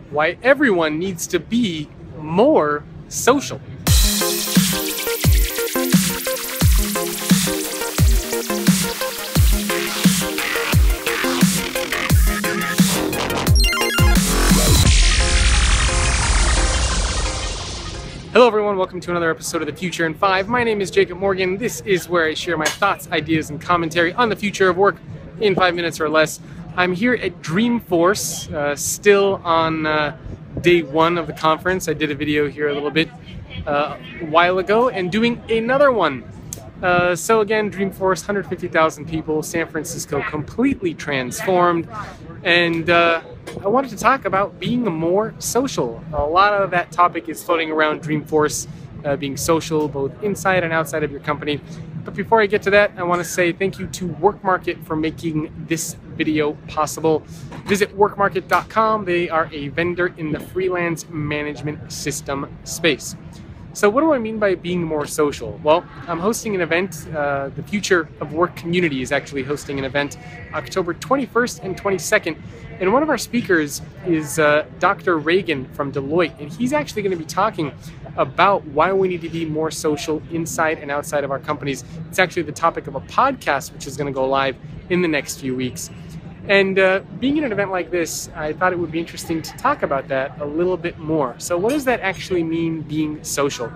why everyone needs to be more social. Hello everyone, welcome to another episode of The Future in 5. My name is Jacob Morgan. This is where I share my thoughts, ideas, and commentary on the future of work in 5 minutes or less. I'm here at Dreamforce, still on day one of the conference. I did a video here a little bit a while ago and doing another one. So again, Dreamforce, 150,000 people, San Francisco, completely transformed. And I wanted to talk about being more social. A lot of that topic is floating around Dreamforce, being social both inside and outside of your company. But before I get to that, I want to say thank you to WorkMarket for making this video possible. Visit workmarket.com. They are a vendor in the freelance management system space. So what do I mean by being more social? Well, I'm hosting an event. The Future of Work community is actually hosting an event October 21st and 22nd. And one of our speakers is Dr. Reagan from Deloitte. And he's actually going to be talking about why we need to be more social inside and outside of our companies. It's actually the topic of a podcast, which is going to go live in the next few weeks. And being in an event like this, I thought it would be interesting to talk about that a little bit more. So what does that actually mean, being social?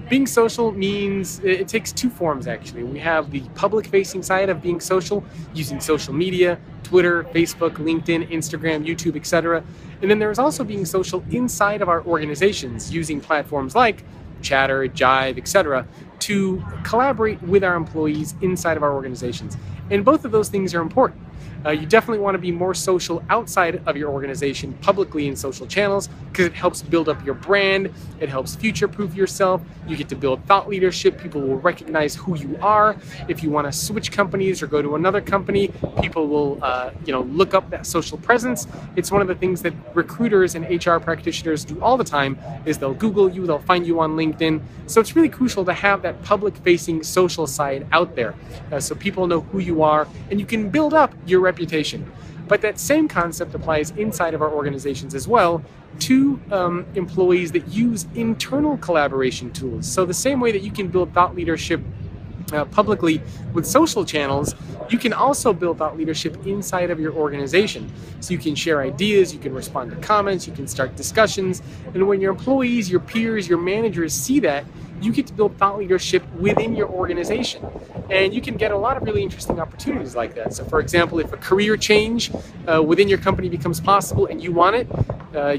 Being social means, it takes two forms actually. We have the public-facing side of being social, using social media, Twitter, Facebook, LinkedIn, Instagram, YouTube, etc. And then there's also being social inside of our organizations, using platforms like Chatter, Jive, etc. to collaborate with our employees inside of our organizations. And both of those things are important. You definitely want to be more social outside of your organization, publicly in social channels, because it helps build up your brand. It helps future-proof yourself. You get to build thought leadership. People will recognize who you are. If you want to switch companies or go to another company, people will, look up that social presence. It's one of the things that recruiters and HR practitioners do all the time. Is they'll Google you, they'll find you on LinkedIn. So it's really crucial to have that public-facing social side out there, so people know who you are, and you can build up your reputation. But that same concept applies inside of our organizations as well to employees that use internal collaboration tools. So the same way that you can build thought leadership publicly with social channels, you can also build thought leadership inside of your organization. So you can share ideas, you can respond to comments, you can start discussions, and when your employees, your peers, your managers see that, you get to build thought leadership within your organization. And you can get a lot of really interesting opportunities like that. So for example, if a career change within your company becomes possible and you want it,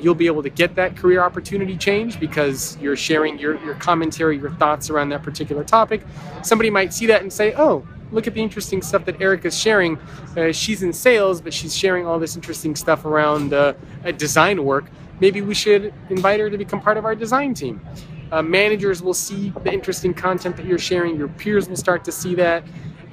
you'll be able to get that career opportunity change because you're sharing your commentary, your thoughts around that particular topic. Somebody might see that and say, oh, look at the interesting stuff that Erica's sharing. She's in sales, but she's sharing all this interesting stuff around design work. Maybe we should invite her to become part of our design team. Managers will see the interesting content that you're sharing. Your peers will start to see that.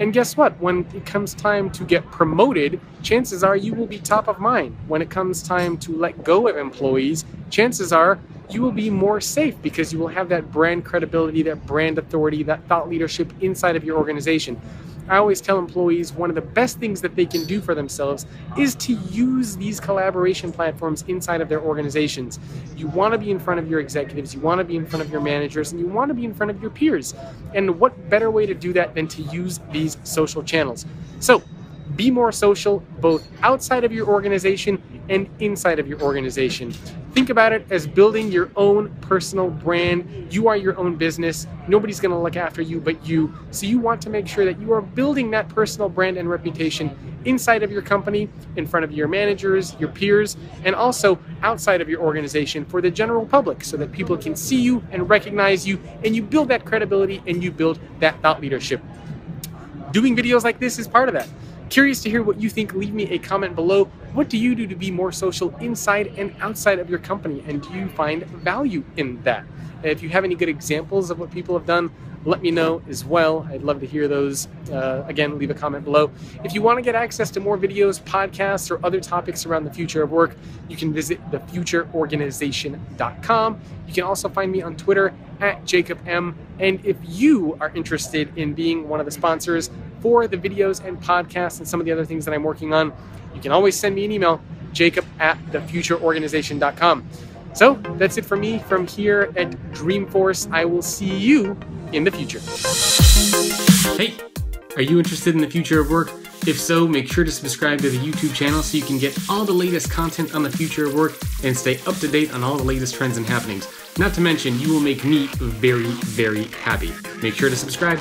And guess what? When it comes time to get promoted, chances are you will be top of mind. When it comes time to let go of employees, chances are you will be more safe because you will have that brand credibility, that brand authority, that thought leadership inside of your organization. I always tell employees one of the best things that they can do for themselves is to use these collaboration platforms inside of their organizations. You want to be in front of your executives, you want to be in front of your managers, and you want to be in front of your peers. And what better way to do that than to use these social channels? So be more social both outside of your organization and inside of your organization. Think about it as building your own personal brand. You are your own business. Nobody's going to look after you but you. So you want to make sure that you are building that personal brand and reputation inside of your company, in front of your managers, your peers, and also outside of your organization for the general public so that people can see you and recognize you, and you build that credibility and you build that thought leadership. Doing videos like this is part of that. Curious to hear what you think. Leave me a comment below. What do you do to be more social inside and outside of your company? And do you find value in that? If you have any good examples of what people have done, let me know as well. I'd love to hear those. Again, leave a comment below. If you want to get access to more videos, podcasts, or other topics around the future of work, you can visit thefutureorganization.com. You can also find me on Twitter @JacobM. And if you are interested in being one of the sponsors for the videos and podcasts and some of the other things that I'm working on, you can always send me an email, jacob@thefutureorganization.com. So that's it for me from here at Dreamforce. I will see you in the future. Hey, are you interested in the future of work? If so, make sure to subscribe to the YouTube channel so you can get all the latest content on the future of work and stay up to date on all the latest trends and happenings. Not to mention, you will make me very, very happy. Make sure to subscribe.